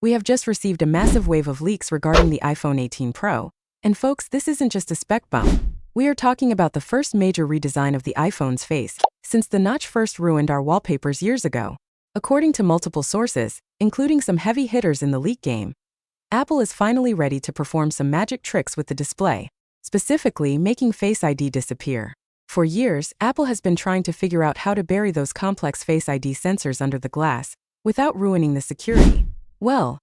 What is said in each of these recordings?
We have just received a massive wave of leaks regarding the iPhone 18 Pro. And folks, this isn't just a spec bump. We are talking about the first major redesign of the iPhone's face since the notch first ruined our wallpapers years ago. According to multiple sources, including some heavy hitters in the leak game, Apple is finally ready to perform some magic tricks with the display, specifically making Face ID disappear. For years, Apple has been trying to figure out how to bury those complex Face ID sensors under the glass without ruining the security. Well,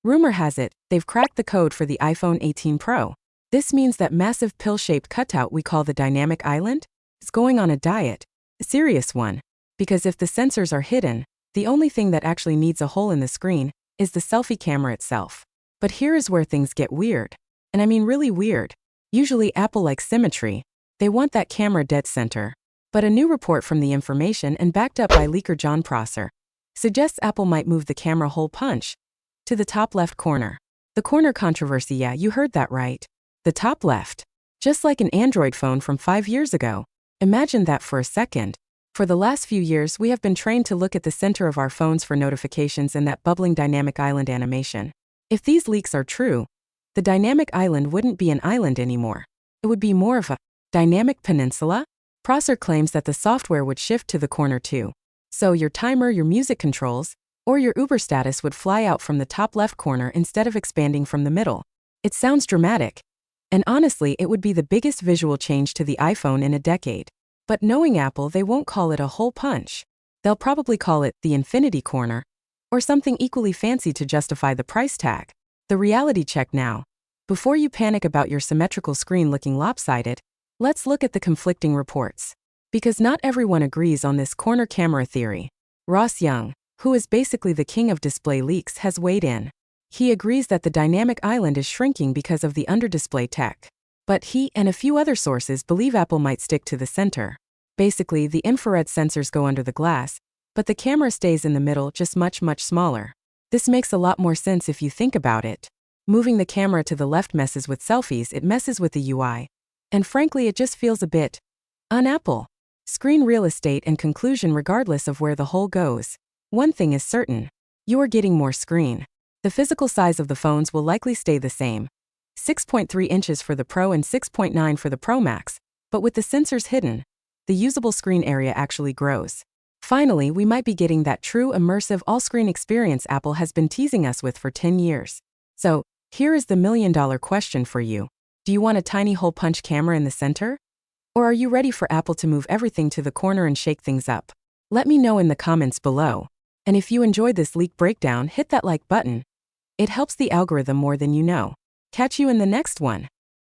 rumor has it, they've cracked the code for the iPhone 18 Pro. This means that massive pill-shaped cutout we call the dynamic island is going on a diet, a serious one, because if the sensors are hidden, the only thing that actually needs a hole in the screen is the selfie camera itself. But here is where things get weird. And I mean really weird. Usually Apple likes symmetry. They want that camera dead center. But a new report from The Information and backed up by leaker John Prosser suggests Apple might move the camera hole punch to the top left corner. The corner controversy, yeah, you heard that right. The top left. Just like an Android phone from 5 years ago. Imagine that for a second. For the last few years, we have been trained to look at the center of our phones for notifications and that bubbling dynamic island animation. If these leaks are true, the dynamic island wouldn't be an island anymore. It would be more of a dynamic peninsula. Prosser claims that the software would shift to the corner too. So your timer, your music controls, or your Uber status would fly out from the top left corner instead of expanding from the middle. It sounds dramatic. And honestly, it would be the biggest visual change to the iPhone in a decade. But knowing Apple, they won't call it a hole punch. They'll probably call it the infinity corner, or something equally fancy to justify the price tag. The reality check now. Before you panic about your symmetrical screen looking lopsided, let's look at the conflicting reports. Because not everyone agrees on this corner camera theory. Ross Young, who is basically the king of display leaks, has weighed in. He agrees that the dynamic island is shrinking because of the under-display tech. But he and a few other sources believe Apple might stick to the center. Basically, the infrared sensors go under the glass, but the camera stays in the middle, just much smaller. This makes a lot more sense if you think about it. Moving the camera to the left messes with selfies, it messes with the UI. And frankly, it just feels a bit un-Apple. Screen real estate and conclusion regardless of where the hole goes. One thing is certain. You are getting more screen. The physical size of the phones will likely stay the same. 6.3 inches for the Pro and 6.9 for the Pro Max, but with the sensors hidden, the usable screen area actually grows. Finally, we might be getting that true immersive all-screen experience Apple has been teasing us with for 10 years. So, here is the million-dollar question for you. Do you want a tiny hole punch camera in the center? Or are you ready for Apple to move everything to the corner and shake things up? Let me know in the comments below. And if you enjoyed this leak breakdown, hit that like button. It helps the algorithm more than you know. Catch you in the next one.